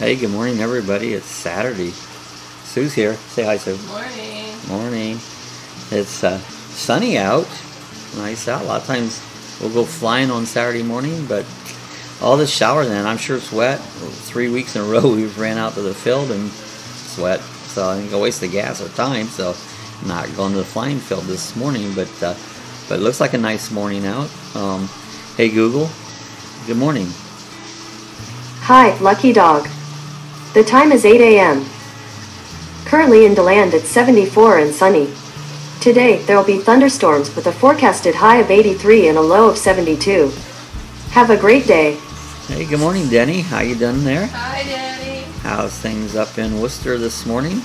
Hey, good morning, everybody. It's Saturday. Sue's here. Say hi, Sue. Morning. Morning. It's sunny out. Nice out. A lot of times we'll go flying on Saturday morning, but all this shower then, I'm sure it's wet. 3 weeks in a row we've ran out to the field and it's wet. So I think I waste the gas or time, so I'm not going to the flying field this morning, but it looks like a nice morning out. Hey, Google. Good morning. Hi, Lucky Dog. The time is 8 a.m. Currently in DeLand it's 74 and sunny. Today, there will be thunderstorms with a forecasted high of 83 and a low of 72. Have a great day. Hey, good morning, Denny. How you doing there? Hi, Daddy. How's things up in Worcester this morning?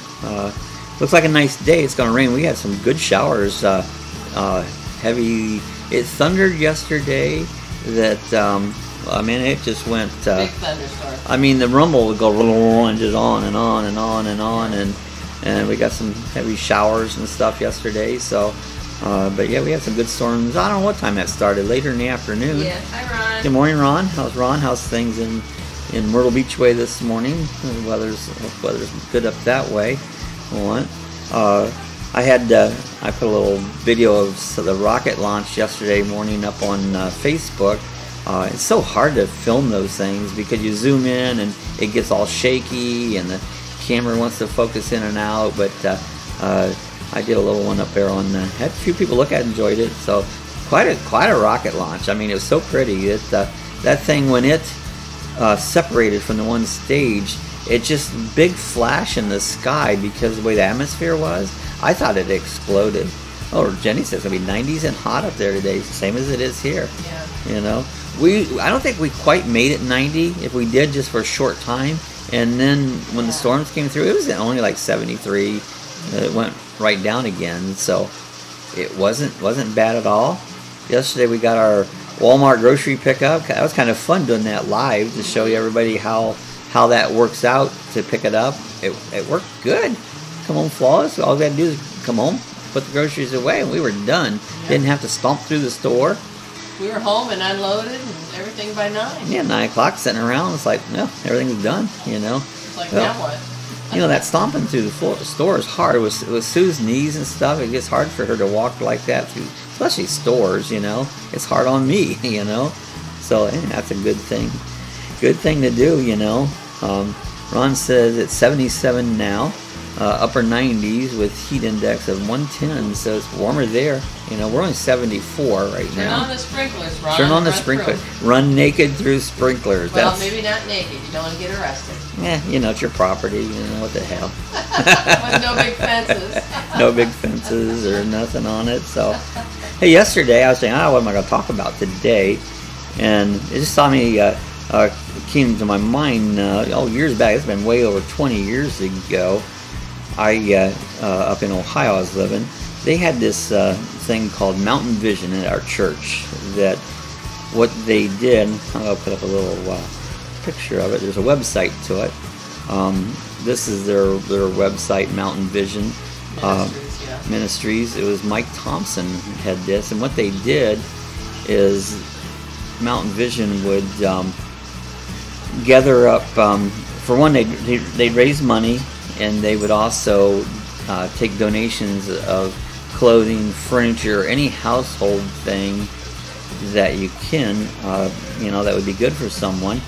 Looks like a nice day. It's going to rain. We had some good showers. Heavy. It thundered yesterday. I mean, it just went. Big thunderstorm. I mean, the rumble would go and just on and on and on and on, and we got some heavy showers and stuff yesterday. So, but yeah, we had some good storms. I don't know what time that started. Later in the afternoon. Yeah. Hi, Ron. Good morning, Ron. How's Ron? How's things in Myrtle Beach way this morning? The weather's good up that way. I put a little video of the rocket launch yesterday morning up on Facebook. It's so hard to film those things because you zoom in and it gets all shaky and the camera wants to focus in and out. But I did a little one up there had a few people look at it, enjoyed it. So quite a rocket launch. I mean, it was so pretty. That thing, when it separated from the one stage, it just big flash in the sky because of the way the atmosphere was. I thought it exploded. Oh, Jenny says it'll be 90s and hot up there today, same as it is here. Yeah. You know, I don't think we quite made it 90. If we did, just for a short time, and then when the storms came through, it was only like 73. It went right down again, so it wasn't bad at all. Yesterday we got our Walmart grocery pickup. That was kind of fun doing that live to show you everybody how that works out to pick it up. It worked good. Come home flawless. All we had to do is come home, put the groceries away, and we were done. Yep. Didn't have to stomp through the store. We were home and unloaded and everything by 9. Yeah, 9 o'clock, sitting around. It's like, no, everything's done, you know. It's like, now what? You know, that stomping through the store is hard. With Sue's knees and stuff, it gets hard for her to walk like that through, especially stores, you know. It's hard on me, you know. So, that's a good thing. Good thing to do, you know. Ron says it's 77 now. Upper 90s with heat index of 110, so it's warmer there. You know, we're only 74 right now. Turn on the sprinklers, Ron. Turn on the sprinklers. Run naked through sprinklers. Well, maybe not naked. You don't want to get arrested. Yeah, you know, it's your property. You know, what the hell. With no big fences. No big fences or nothing on it. So, hey, yesterday I was saying, what am I going to talk about today? And it just saw me, came to my mind, years back. It's been way over 20 years ago. Up in Ohio I was living, they had this thing called Mountain Vision at our church. That what they did, I'll put up a little picture of it. There's a website to it. This is their website, Mountain Vision Ministries. It was Mike Thompson had this, and what they did is Mountain Vision would gather up. For one, they'd raise money. And they would also take donations of clothing, furniture, any household thing that you can, that would be good for someone.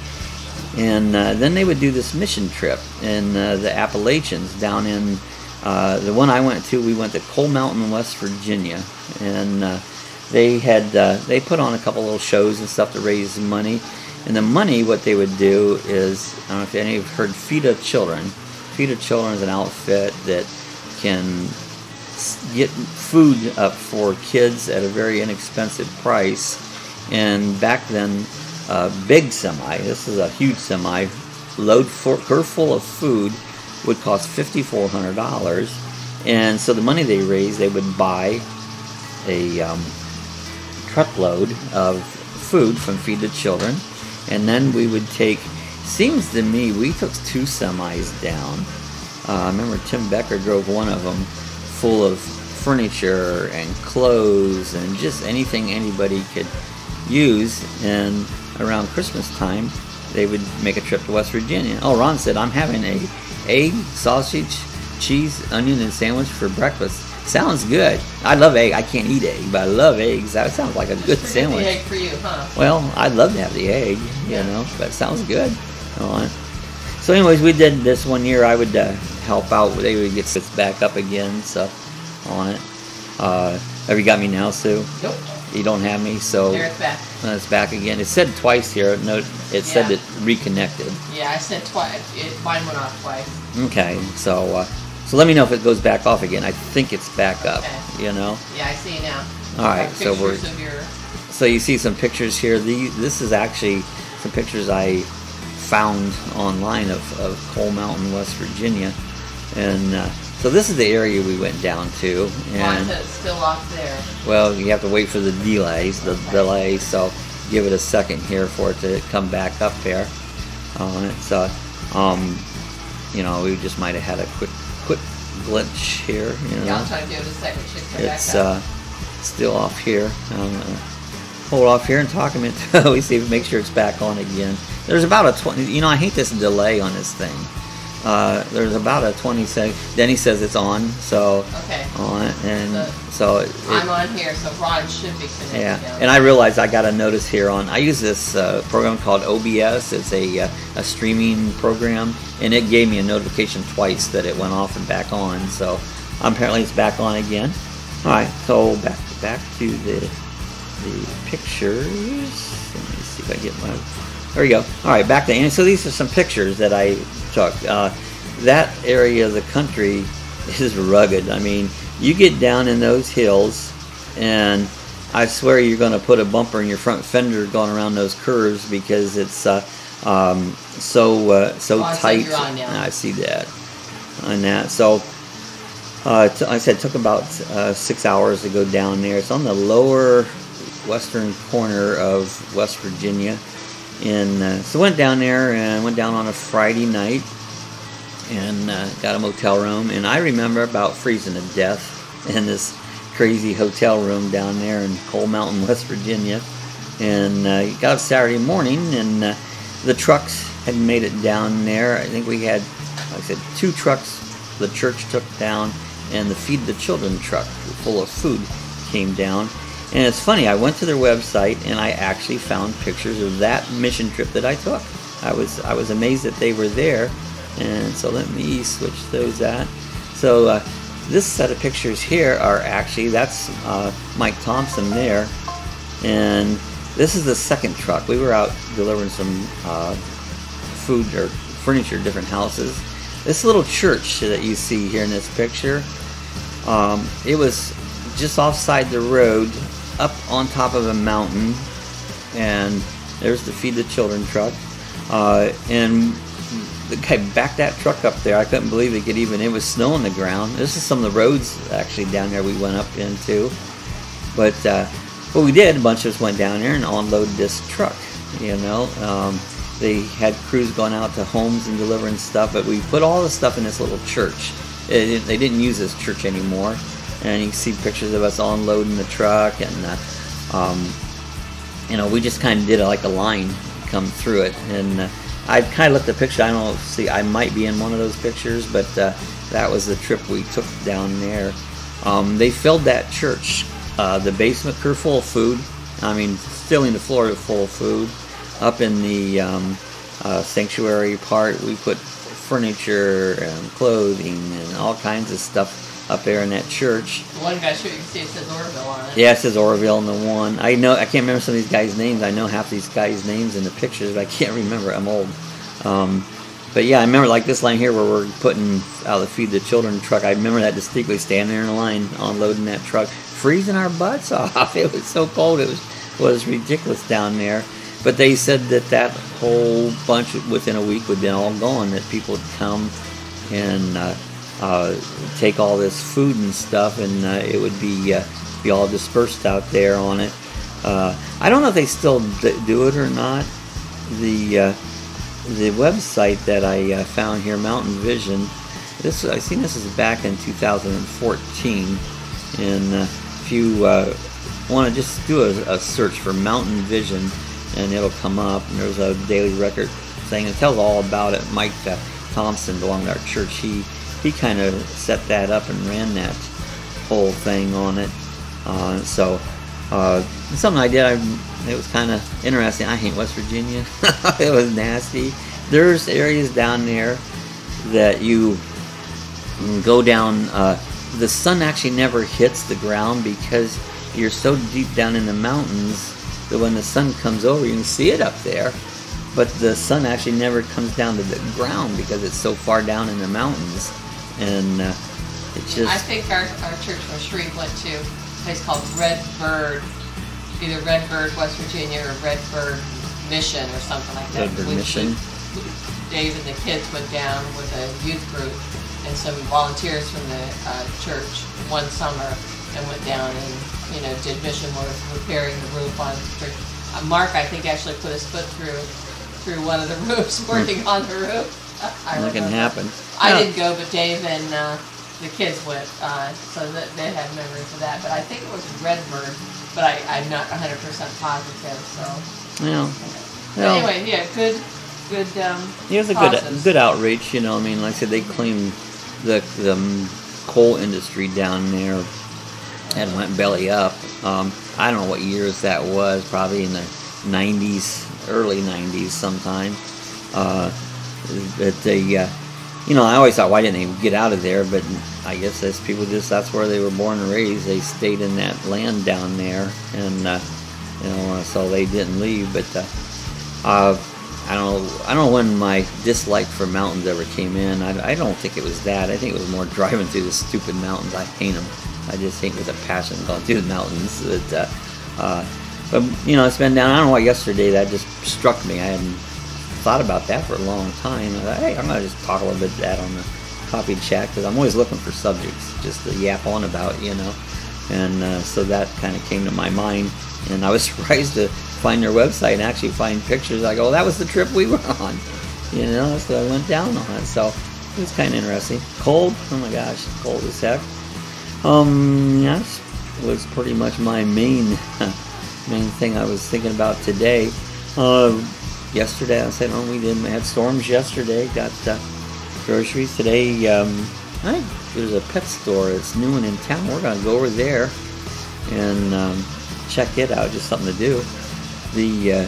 And then they would do this mission trip in the Appalachians down in the one I went to. We went to Coal Mountain, West Virginia, and they put on a couple little shows and stuff to raise money. And the money, what they would do is, I don't know if any of you have heard Feed of Children. Feed of Children is an outfit that can get food up for kids at a very inexpensive price. And back then, big semi, this is a huge semi, her full of food would cost $5,400. And so the money they raised, they would buy a truckload of food from Feed the Children. And then we would take, seems to me, we took 2 semis down. I remember Tim Becker drove one of them full of furniture and clothes and just anything anybody could use. And around Christmas time, they would make a trip to West Virginia. Oh, Ron said, I'm having a egg, sausage, cheese, onion, and sandwich for breakfast. Sounds good. I love egg. I can't eat egg, but I love eggs. That sounds like a good sandwich. The egg for you, huh? Well, I'd love to have the egg, you know, but it sounds good. So anyways, we did this one year. I would help out. They would get this back up again, so on it. Have you got me now, Sue? Nope. You don't have me, so There it's back. it's back again. It said twice here. No, it said it reconnected. Yeah, I said twice. Mine went off twice. Okay, so let me know if it goes back off again. I think it's back up. Okay. You know. Yeah, I see now. All right, so Pictures of your... So you see some pictures here. This is actually some pictures I found online of Coal Mountain, West Virginia, and so this is the area we went down to. And Why is it still off there? well, you have to wait for the delay. So give it a second here for it to come back up there on it. So you know, we just might have had a quick glitch here. You know, Yeah, I'll try to give it a second. Should come it's back up. still off here. I'm gonna hold off here and talk a minute until we see if make sure it's back on again. There's about a 20. You know, I hate this delay on this thing. There's about a 20 second. Then he says it's on, so Okay. on it, and so I'm on here, so Ron should be connected. yeah. Now. And I realized I got a notice here on. I use this program called OBS. It's a streaming program, and it gave me a notification twice that it went off and back on. So apparently it's back on again. All right, so back to the pictures. Let me see if I get my. There we go. All right, back to and so these are some pictures that I took. That area of the country is rugged. I mean, you get down in those hills, and I swear you're going to put a bumper in your front fender going around those curves because it's so tight. You're on now. I see that on that. So I said it took about 6 hours to go down there. It's on the lower western corner of West Virginia. And so went down there and went down on a Friday night and got a motel room. And I remember about freezing to death in this crazy hotel room down there in Coal Mountain, West Virginia. And got up Saturday morning, and the trucks had made it down there. I think we had, like I said, 2 trucks the church took down, and the Feed the Children truck full of food came down. And it's funny, I went to their website and I actually found pictures of that mission trip that I took. I was amazed that they were there. And so let me switch those out. So this set of pictures here are actually, that's Mike Thompson there. And this is the second truck. We were out delivering some food or furniture to different houses. This little church that you see here in this picture, it was just offside the road, up on top of a mountain, and there's the Feed the Children truck. And the guy backed that truck up there. I couldn't believe it was snow on the ground. This is some of the roads actually down there we went up into. But what we did, a bunch of us went down there and unloaded this truck, you know. They had crews going out to homes and delivering stuff, but we put all the stuff in this little church. They didn't use this church anymore. And you can see pictures of us unloading the truck, and you know, we just kind of did like a line come through it. And I kind of looked at the picture. I don't see. I might be in one of those pictures, but that was the trip we took down there. They filled that church, the basement crew full of food. I mean, filling the floor full of food. Up in the sanctuary part, we put furniture and clothing and all kinds of stuff up there in that church. The one guy, sure you can see it says Oroville on it. Yeah, it says Oroville in the one. I can't remember some of these guys' names. I know half these guys' names in the pictures, but I can't remember. I'm old. But yeah, I remember like this line here where we're putting out the Feed the Children truck. I remember that distinctly, standing there in a line, unloading that truck, freezing our butts off. It was so cold. It was ridiculous down there. But they said that whole bunch within a week would be all gone, that people would come and take all this food and stuff, and it would be all dispersed out there on it. I don't know if they still do it or not. The website that I found here, Mountain Vision, I seen this is back in 2014, and if you want to just do a search for Mountain Vision, and it'll come up, and there's a daily record thing. It tells all about it. Mike Thompson belonged to our church. He kind of set that up and ran that whole thing on it. So something I did, it was kind of interesting. I hate West Virginia. It was nasty. There's areas down there that you go down, the sun actually never hits the ground because you're so deep down in the mountains that when the sun comes over, you can see it up there, but the sun actually never comes down to the ground because it's so far down in the mountains. And it's just... I think our church where Shreve went to a place called Red Bird, either Red Bird, West Virginia, or Red Bird Mission or something like that. Red Bird Mission. Dave and the kids went down with a youth group and some volunteers from the church one summer and went down and, you know, did mission work repairing the roof on the church. Mark, I think, actually put his foot through one of the roofs working on the roof. That can happen. I didn't go, but Dave and the kids went, so that they had memories of that. But I think it was Redbird, but I'm not 100% positive. So. Yeah. But anyway, yeah, good. It was a good outreach. You know, I mean, like I said, they claimed the coal industry down there had went belly up. I don't know what years that was. Probably in the 90s, early 90s, sometime. But they, you know, I always thought, why didn't they get out of there? But I guess as people that's where they were born and raised. They stayed in that land down there, and you know, so they didn't leave. But I don't know when my dislike for mountains ever came in. I don't think it was that. I think it was more driving through the stupid mountains. I hate them. I just hate with a passion going through the mountains. But you know, it's been down. I don't know why yesterday that just struck me. I hadn't thought about that for a long time. I thought, hey, I'm gonna just talk a little bit of that on the coffee chat because I'm always looking for subjects just to yap on about, you know. And so that kind of came to my mind, and I was surprised to find their website and actually find pictures. I go, well, that was the trip we were on, you know. So I went down on it. So it was kind of interesting. Cold, oh my gosh, cold as heck. Yes, was pretty much my main thing I was thinking about today. Yesterday, I said, we had storms yesterday. Got groceries today. I think there's a pet store. It's new and in town. We're gonna go over there and check it out. Just something to do. I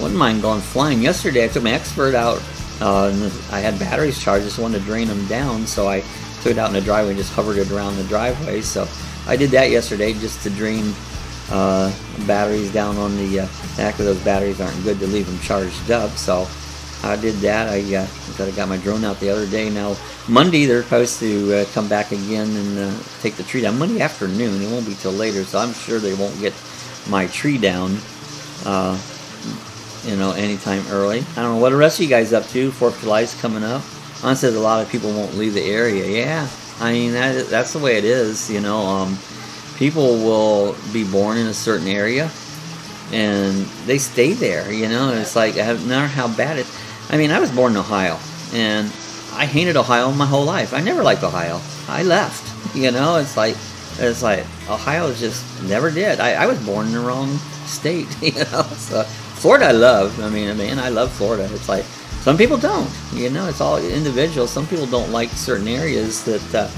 wouldn't mind going flying. Yesterday, I took my expert out. And I had batteries charged. Just wanted to drain them down, so I took it out in the driveway and just hovered it around the driveway. So I did that yesterday just to drain batteries down on the back of those batteries. Aren't good to leave them charged up, so I did that. I got my drone out the other day. Now Monday they're supposed to come back again and take the tree down. Monday afternoon. It won't be till later, so I'm sure they won't get my tree down you know, anytime early. I don't know what the rest of you guys up to. 4th of July's coming up. Mom says a lot of people won't leave the area. Yeah, I mean that's the way it is, you know. People will be born in a certain area and they stay there, you know. It's like, no matter how bad it. I mean, I was born in Ohio and I hated Ohio my whole life. I never liked Ohio. I left, you know. It's like Ohio just never did. I was born in the wrong state, you know. So Florida I love. I mean, I love Florida. It's like some people don't, you know. It's all individual. Some people don't like certain areas that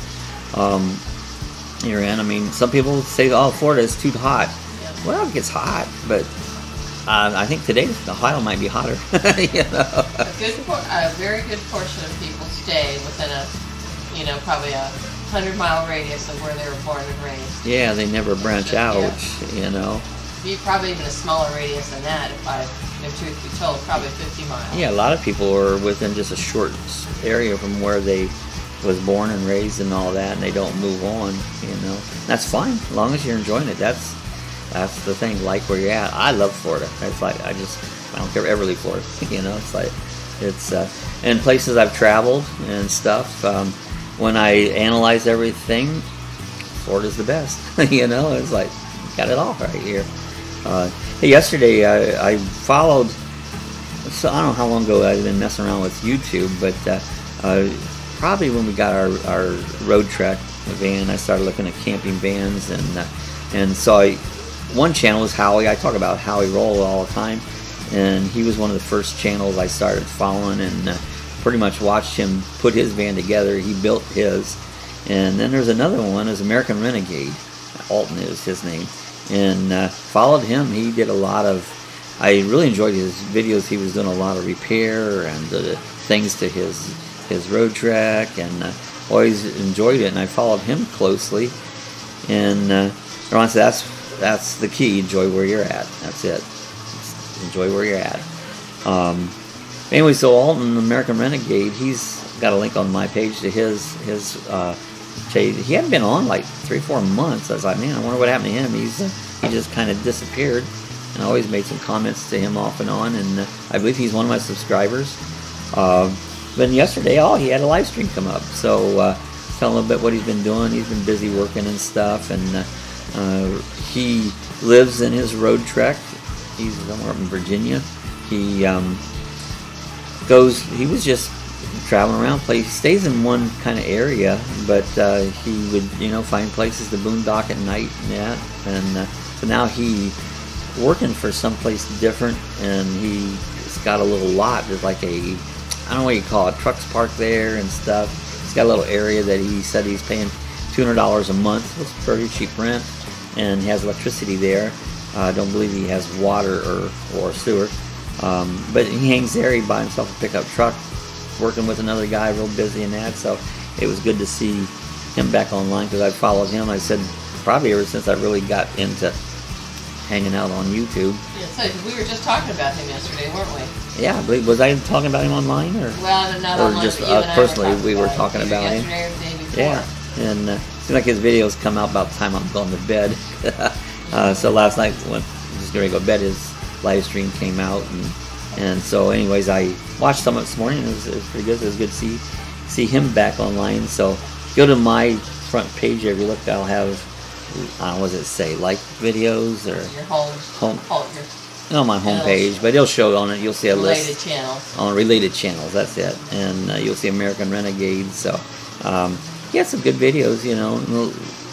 you're in. I mean, some people say, oh, Florida is too hot. Well, it gets hot, but I think today Ohio might be hotter. You know? A very good portion of people stay within probably a 100-mile radius of where they were born and raised. Yeah, they never branch out, you know. Probably even a smaller radius than that, if truth be told, probably 50 miles. Yeah, a lot of people are within just a short area from where they was born and raised and all that, and they don't move on, you know. That's fine, as long as you're enjoying it. That's the thing, like where you're at. I love Florida. It's like, I don't care ever leave Florida, you know. It's like, and places I've traveled and stuff, when I analyze everything, Florida's the best, you know. It's like, got it all right here. Hey, yesterday I followed, so I don't know how long ago I've been messing around with YouTube, but probably when we got our Roadtrek van, I started looking at camping vans, and so one channel is Howie. I talk about Howie Roll all the time, and he was one of the first channels I started following, and pretty much watched him put his van together. He built his. And then there's another one, is American Renegade. Alton is his name. And followed him. He did a lot of, I really enjoyed his videos. He was doing a lot of repair and things to his Roadtrek, and always enjoyed it. And I followed him closely. And honestly, that's the key. Enjoy where you're at. That's it. Just enjoy where you're at. Anyway, so Alton, American Renegade, he's got a link on my page to his page. He hadn't been on like 3-4 months. I was like, man, I wonder what happened to him. He just kind of disappeared. And I always made some comments to him off and on, and I believe he's one of my subscribers. But yesterday, he had a live stream come up. So tell him a little bit what he's been doing. He's been busy working and stuff, and he lives in his Roadtrek. He's somewhere up in Virginia. He was just traveling around. He stays in one kind of area, but he would, find places to boondock at night and that. And so now he's working for someplace different, and he's got a little lot. There's like I don't know what you call it, trucks parked there and stuff. He's got a little area that he said he's paying $200 a month. It's pretty cheap rent, and he has electricity there. I don't believe he has water or sewer. But he hangs there. He bought himself a pickup truck, working with another guy, real busy in that. So it was good to see him back online, because I followed him, I said, probably ever since I really got into hanging out on YouTube. Yeah, so we were just talking about him yesterday, weren't we? Yeah, I believe. Was I talking about him online, or? Well, not or online, just but you and I personally, we were about talking about him. Yesterday or the day before. Yeah, and it seems like his videos come out about the time I'm going to bed. So last night, when I was going to go to bed, his live stream came out, and so anyways, I watched some of it this morning, and it was pretty good. It was good to see him back online. So go to my front page there. If you look, I'll have, what does it say, like videos, or your home on my home page, but it'll show on it. You'll see a related list channels. On related channels. That's it, and you'll see American Renegade. So he had some good videos.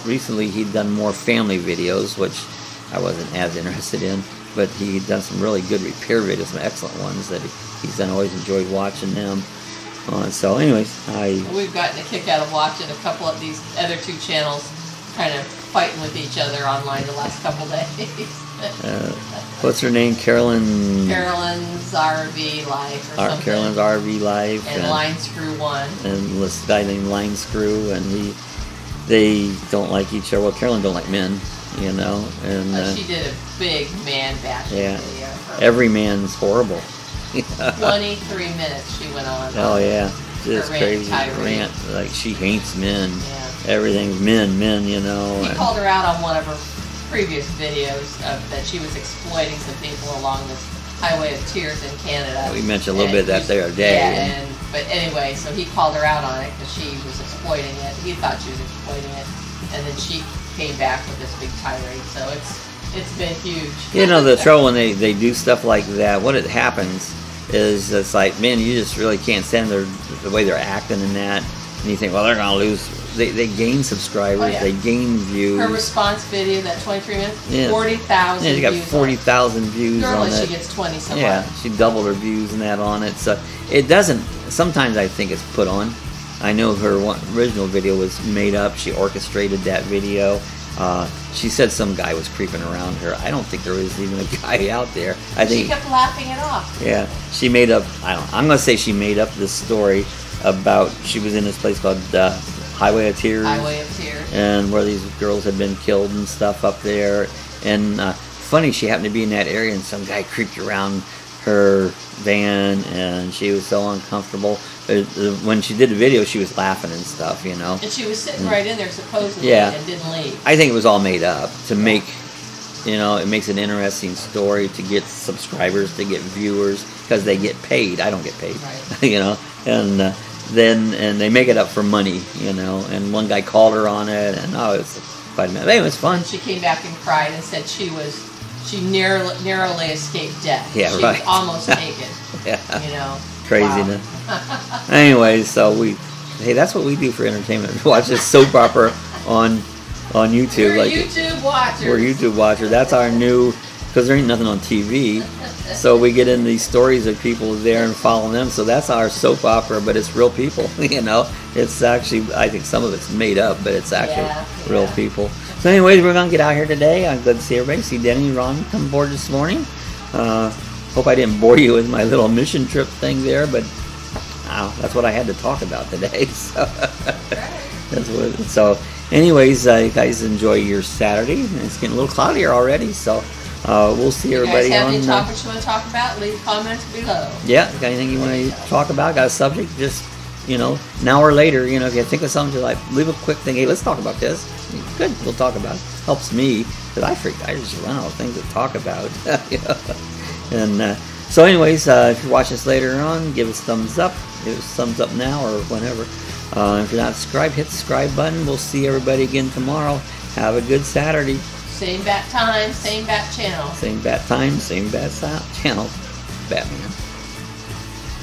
Recently he'd done more family videos, which I wasn't as interested in, but he'd done some really good repair videos, some excellent ones that he's done. Always enjoyed watching them. So anyways, we've gotten a kick out of watching a couple of these other two channels kind of fighting with each other online the last couple days. What's her name? Carolyn's RV Life or something. Carolyn's RV Life. And Line Screw 1. And this guy named Line Screw, and they don't like each other. Well, Carolyn don't like men, and she did a big man bashing video. Every man's horrible. 23 minutes she went on. Oh yeah, just crazy tirade. Rant. Like she hates men. Yeah. Everything's men. He called her out on one of her previous videos that she was exploiting some people along this Highway of Tears in Canada. We mentioned a little bit of that the other day. Yeah, but anyway, so he called her out on it because she was exploiting it. He thought she was exploiting it, and then she came back with this big tirade. So it's been huge. The trouble when they do stuff like that, what it happens is it's like, man, you just really can't stand the way they're acting and that, and you think, well, they're gonna lose. They gain subscribers, they gain views. Her response video, that 23 minutes, 40,000 views. Yeah, she got 40,000 views Normally on it. she gets 20 somewhere. Yeah, she doubled her views and that on it. So it doesn't, sometimes I think it's put on. I know her original video was made up. She orchestrated that video. She said some guy was creeping around her. I don't think there was even a guy out there. I think she kept laughing it off. Yeah, she made up, I'm going to say she made up this story about, she was in this place called Highway of Tears. Highway of Tears. And where these girls had been killed and stuff up there. And funny, she happened to be in that area, and some guy creeped around her van, and she was so uncomfortable. But when she did the video, she was laughing and stuff, And she was sitting right in there supposedly and didn't leave. I think it was all made up to make, it makes an interesting story to get subscribers, to get viewers, because they get paid. I don't get paid, right. And then they make it up for money, and one guy called her on it, and it's quite a minute. It was fun. And she came back and cried and said she narrowly escaped death. Yeah, she was almost taken. Craziness. Wow. Anyway, so that's what we do for entertainment. We watch this soap opera on YouTube. We're YouTube watchers. We're YouTube watchers. That's our new, because there ain't nothing on TV. So we get in these stories of people there and following them. So that's our soap opera, but it's real people. You know, it's actually, I think some of it's made up, but it's actually real people. So anyways, we're gonna get out here today. I'm glad to see everybody. See Denny and Ron come aboard this morning. Hope I didn't bore you with my little mission trip thing there, but that's what I had to talk about today. So, so anyways, you guys enjoy your Saturday. It's getting a little cloudier already, so we'll see everybody you guys have on. Any topics you want to talk about? Leave comments below. Yeah, got anything you want to talk about? Got a subject? Just, you know, an hour later, you know, if you think of something, like leave a quick thing. Hey, let's talk about this. Good, we'll talk about it. Helps me because I just run out of things to talk about. You know? And so anyways, if you're watching this later on, give us a thumbs up. Give us a thumbs up now or whenever. If you're not subscribed, hit the subscribe button. We'll see everybody again tomorrow. Have a good Saturday. Same bat time, same bat channel. Same bat time, same bat channel. Batman.